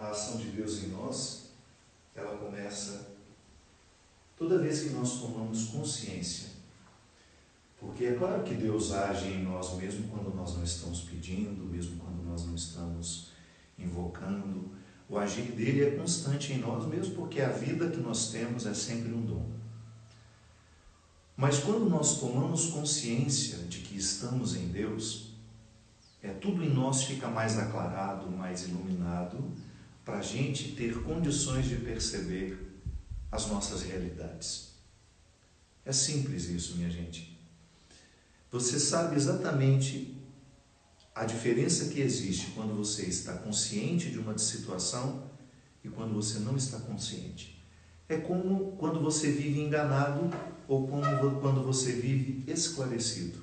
a ação de Deus em nós, ela começa toda vez que nós tomamos consciência. Porque é claro que Deus age em nós mesmo quando nós não estamos pedindo, mesmo quando nós não estamos invocando. O agir dele é constante em nós, mesmo porque a vida que nós temos é sempre um dom. Mas quando nós tomamos consciência de que estamos em Deus, tudo em nós fica mais aclarado, mais iluminado, para a gente ter condições de perceber as nossas realidades. É simples isso, minha gente. Você sabe exatamente a diferença que existe quando você está consciente de uma situação e quando você não está consciente. É como quando você vive enganado ou como quando você vive esclarecido.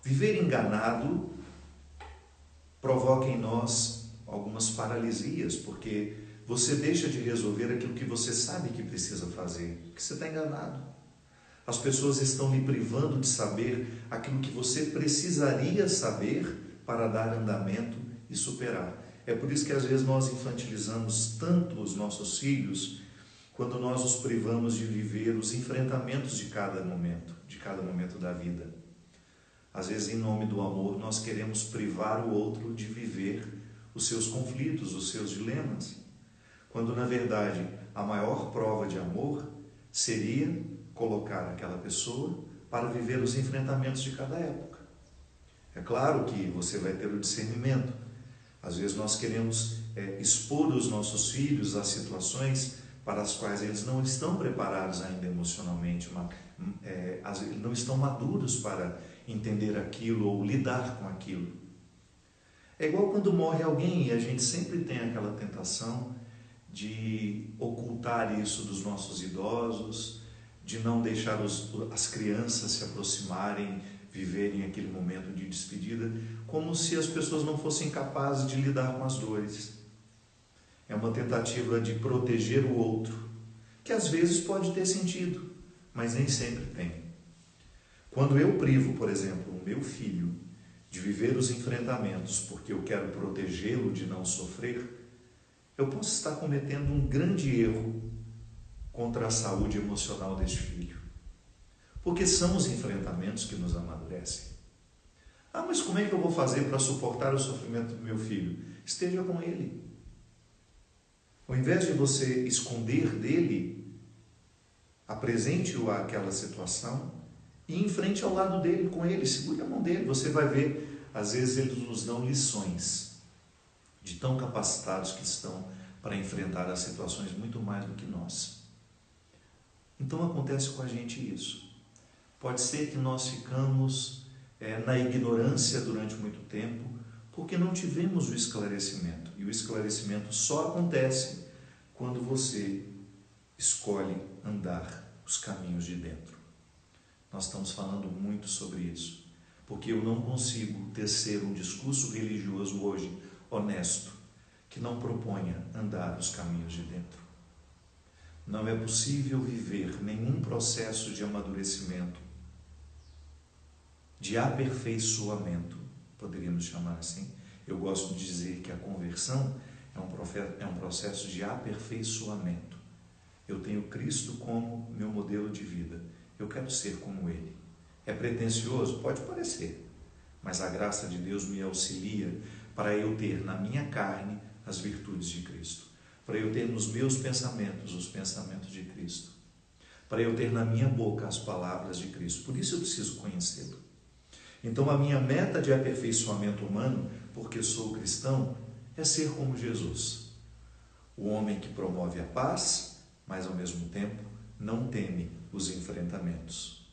Viver enganado provoca em nós algumas paralisias, porque você deixa de resolver aquilo que você sabe que precisa fazer, porque você está enganado. As pessoas estão lhe privando de saber aquilo que você precisaria saber para dar andamento e superar. É por isso que às vezes nós infantilizamos tanto os nossos filhos, quando nós os privamos de viver os enfrentamentos de cada momento da vida. Às vezes, em nome do amor, nós queremos privar o outro de viver os seus conflitos, os seus dilemas, quando na verdade a maior prova de amor seria colocar aquela pessoa para viver os enfrentamentos de cada época. É claro que você vai ter o discernimento. Às vezes nós queremos expor os nossos filhos a situações para as quais eles não estão preparados ainda emocionalmente, não estão maduros para entender aquilo ou lidar com aquilo. É igual quando morre alguém e a gente sempre tem aquela tentação de ocultar isso dos nossos idosos, de não deixar as crianças se aproximarem, viverem aquele momento de despedida, como se as pessoas não fossem capazes de lidar com as dores. É uma tentativa de proteger o outro, que às vezes pode ter sentido, mas nem sempre tem. Quando eu privo, por exemplo, o meu filho de viver os enfrentamentos porque eu quero protegê-lo de não sofrer, eu posso estar cometendo um grande erro contra a saúde emocional deste filho. Porque são os enfrentamentos que nos amadurecem. Mas como é que eu vou fazer para suportar o sofrimento do meu filho? Esteja com ele. Ao invés de você esconder dele, apresente-o àquela situação e enfrente ao lado dele, com ele, segure a mão dele. Você vai ver, às vezes eles nos dão lições de tão capacitados que estão para enfrentar as situações muito mais do que nós. Então acontece com a gente isso. Pode ser que nós ficamos na ignorância durante muito tempo, porque não tivemos o esclarecimento. E o esclarecimento só acontece quando você escolhe andar os caminhos de dentro. Nós estamos falando muito sobre isso, porque eu não consigo tecer um discurso religioso hoje honesto, que não proponha andar os caminhos de dentro. Não é possível viver nenhum processo de amadurecimento, de aperfeiçoamento, poderíamos chamar assim. Eu gosto de dizer que a conversão é um processo de aperfeiçoamento. Eu tenho Cristo como meu modelo de vida. Eu quero ser como Ele. É pretensioso? Pode parecer. Mas a graça de Deus me auxilia para eu ter na minha carne as virtudes de Cristo. Para eu ter nos meus pensamentos os pensamentos de Cristo. Para eu ter na minha boca as palavras de Cristo. Por isso eu preciso conhecê-lo. Então a minha meta de aperfeiçoamento humano, porque sou cristão, é ser como Jesus. O homem que promove a paz, mas ao mesmo tempo não teme os enfrentamentos.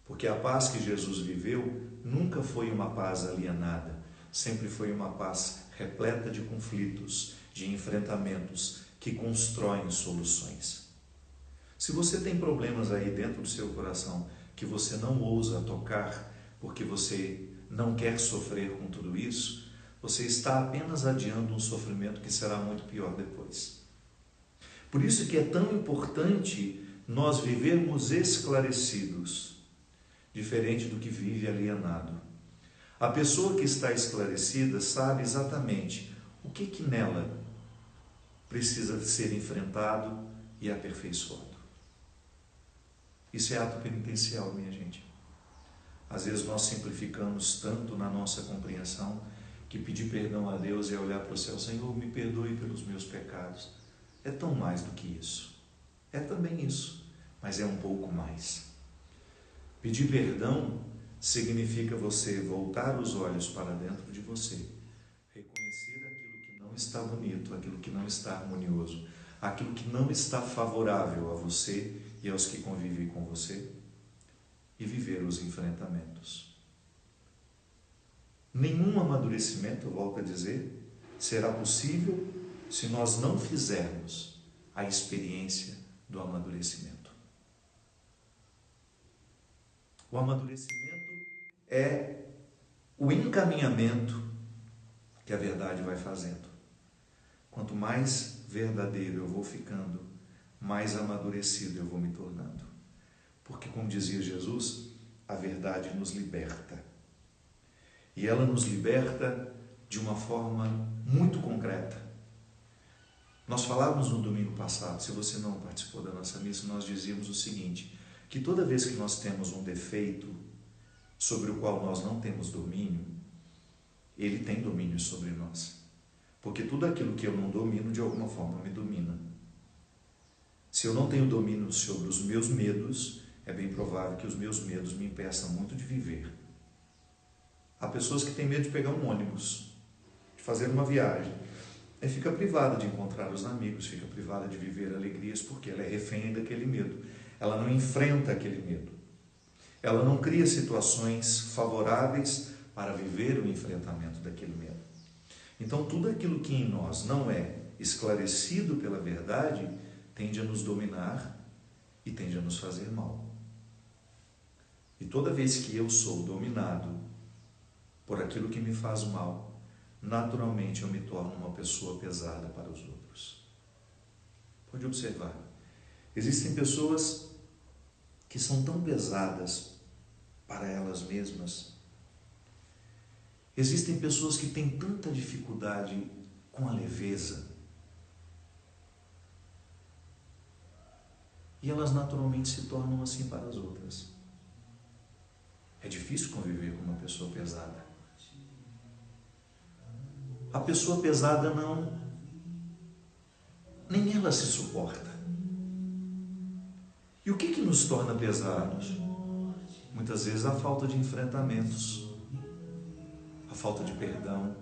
Porque a paz que Jesus viveu nunca foi uma paz alienada, sempre foi uma paz repleta de conflitos, de enfrentamentos que constroem soluções. Se você tem problemas aí dentro do seu coração que você não ousa tocar porque você não quer sofrer com tudo isso, você está apenas adiando um sofrimento que será muito pior depois. Por isso que é tão importante nós vivermos esclarecidos, diferente do que vive alienado. A pessoa que está esclarecida sabe exatamente o que nela precisa ser enfrentado e aperfeiçoado. Isso é ato penitencial, minha gente. Às vezes nós simplificamos tanto na nossa compreensão que pedir perdão a Deus é olhar para o céu: Senhor, me perdoe pelos meus pecados. É tão mais do que isso. É também isso, mas é um pouco mais. Pedir perdão significa você voltar os olhos para dentro de você, reconhecer aquilo que não está bonito, aquilo que não está harmonioso, aquilo que não está favorável a você e aos que convivem com você, e viver os enfrentamentos. Nenhum amadurecimento, eu volto a dizer, será possível se nós não fizermos a experiência do amadurecimento. O amadurecimento é o encaminhamento que a verdade vai fazendo. Quanto mais verdadeiro eu vou ficando, mais amadurecido eu vou me tornando. Porque, como dizia Jesus, a verdade nos liberta. E ela nos liberta de uma forma muito concreta. Nós falávamos no domingo passado, se você não participou da nossa missa, nós dizíamos o seguinte, que toda vez que nós temos um defeito sobre o qual nós não temos domínio, ele tem domínio sobre nós. Porque tudo aquilo que eu não domino, de alguma forma, me domina. Se eu não tenho domínio sobre os meus medos, é bem provável que os meus medos me impeçam muito de viver. Há pessoas que têm medo de pegar um ônibus, de fazer uma viagem, e fica privada de encontrar os amigos, fica privada de viver alegrias, porque ela é refém daquele medo. Ela não enfrenta aquele medo. Ela não cria situações favoráveis para viver o enfrentamento daquele medo. Então, tudo aquilo que em nós não é esclarecido pela verdade, tende a nos dominar e tende a nos fazer mal. E toda vez que eu sou dominado por aquilo que me faz mal, naturalmente eu me torno uma pessoa pesada para os outros. Pode observar. Existem pessoas que são tão pesadas para elas mesmas. Existem pessoas que têm tanta dificuldade com a leveza. E elas naturalmente se tornam assim para as outras. É difícil conviver com uma pessoa pesada. A pessoa pesada nem ela se suporta. E o que nos torna pesados? Muitas vezes a falta de enfrentamentos, a falta de perdão.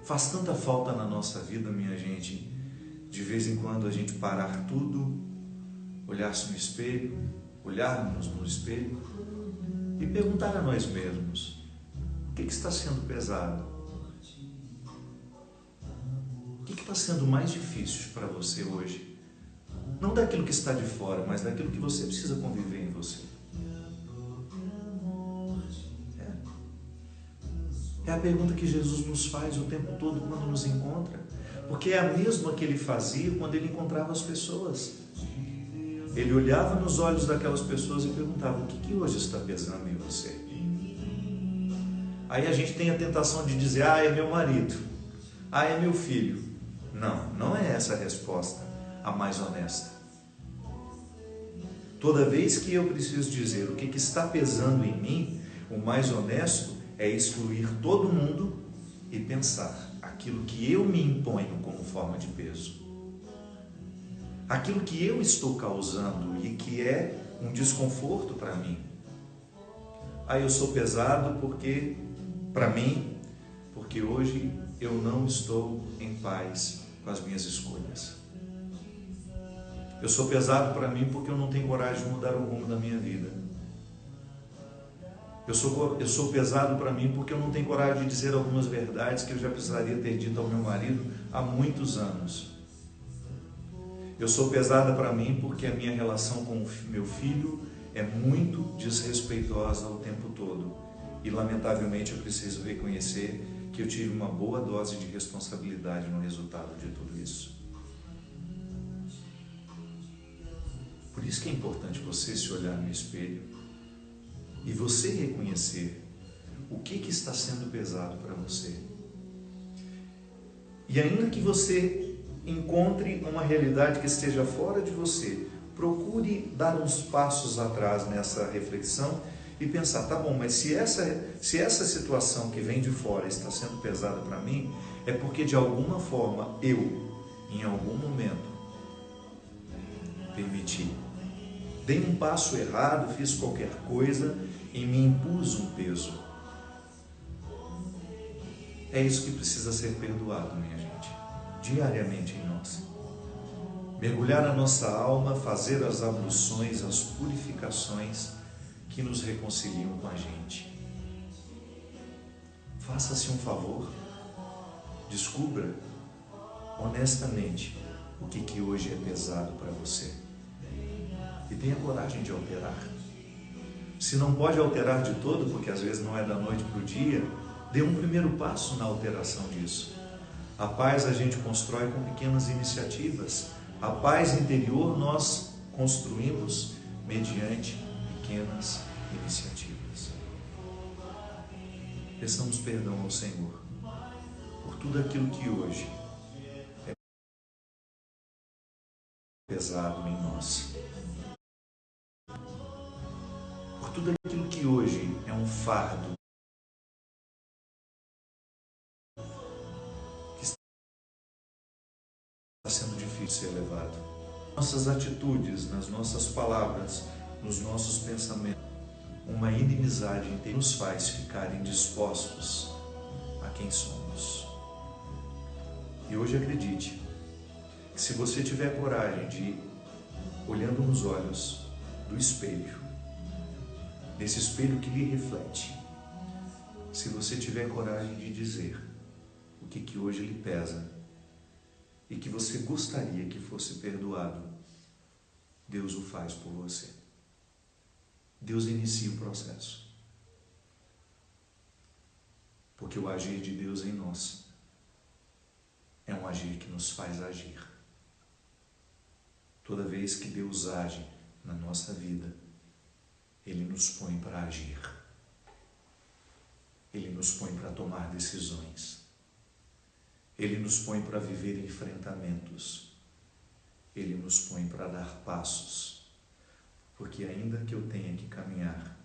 Faz tanta falta na nossa vida, minha gente, de vez em quando a gente parar tudo, olhar-se no espelho, olharmos no espelho e perguntar a nós mesmos: o que está sendo pesado? O que está sendo mais difícil para você hoje? Não daquilo que está de fora, mas daquilo que você precisa conviver em você. É a pergunta que Jesus nos faz o tempo todo quando nos encontra, porque é a mesma que ele fazia quando ele encontrava as pessoas. Ele olhava nos olhos daquelas pessoas e perguntava: o que hoje está pesando em você? Aí a gente tem a tentação de dizer: é meu marido, é meu filho. Não é essa a resposta, a mais honesta. Toda vez que eu preciso dizer o que está pesando em mim, o mais honesto é excluir todo mundo e pensar aquilo que eu me imponho como forma de peso. Aquilo que eu estou causando e que é um desconforto para mim. Eu sou pesado porque, para mim, porque hoje eu não estou em paz com as minhas escolhas. Eu sou pesado para mim porque eu não tenho coragem de mudar o rumo da minha vida. Eu sou pesado para mim porque eu não tenho coragem de dizer algumas verdades que eu já precisaria ter dito ao meu marido há muitos anos. Eu sou pesada para mim porque a minha relação com o meu filho é muito desrespeitosa o tempo todo. E, lamentavelmente, eu preciso reconhecer que eu tive uma boa dose de responsabilidade no resultado de tudo isso. Por isso que é importante você se olhar no espelho e você reconhecer o que está sendo pesado para você. E ainda que você encontre uma realidade que esteja fora de você, procure dar uns passos atrás nessa reflexão e pensar, tá bom, mas se essa situação que vem de fora está sendo pesada para mim, é porque de alguma forma eu, em algum momento, permiti. Dei um passo errado, fiz qualquer coisa e me impus um peso. É isso que precisa ser perdoado, minha gente, diariamente em nós. Mergulhar na nossa alma, fazer as abluções, as purificações que nos reconciliam com a gente. Faça-se um favor, descubra honestamente o que hoje é pesado para você e tenha coragem de alterar. Se não pode alterar de todo, porque às vezes não é da noite para o dia, dê um primeiro passo na alteração disso. A paz a gente constrói com pequenas iniciativas. A paz interior nós construímos mediante pequenas iniciativas. Peçamos perdão ao Senhor por tudo aquilo que hoje é pesado em nós. Por tudo aquilo que hoje é um fardo que está sendo difícil de ser levado. Nossas atitudes, nas nossas palavras, nos nossos pensamentos, uma inimizade nos faz ficar indispostos a quem somos. E hoje acredite, que se você tiver coragem de, olhando nos olhos do espelho, desse espelho que lhe reflete, se você tiver coragem de dizer o que hoje lhe pesa e que você gostaria que fosse perdoado, Deus o faz por você. Deus inicia o processo. Porque o agir de Deus em nós é um agir que nos faz agir. Toda vez que Deus age na nossa vida, Ele nos põe para agir. Ele nos põe para tomar decisões. Ele nos põe para viver enfrentamentos. Ele nos põe para dar passos. Porque ainda que eu tenha que caminhar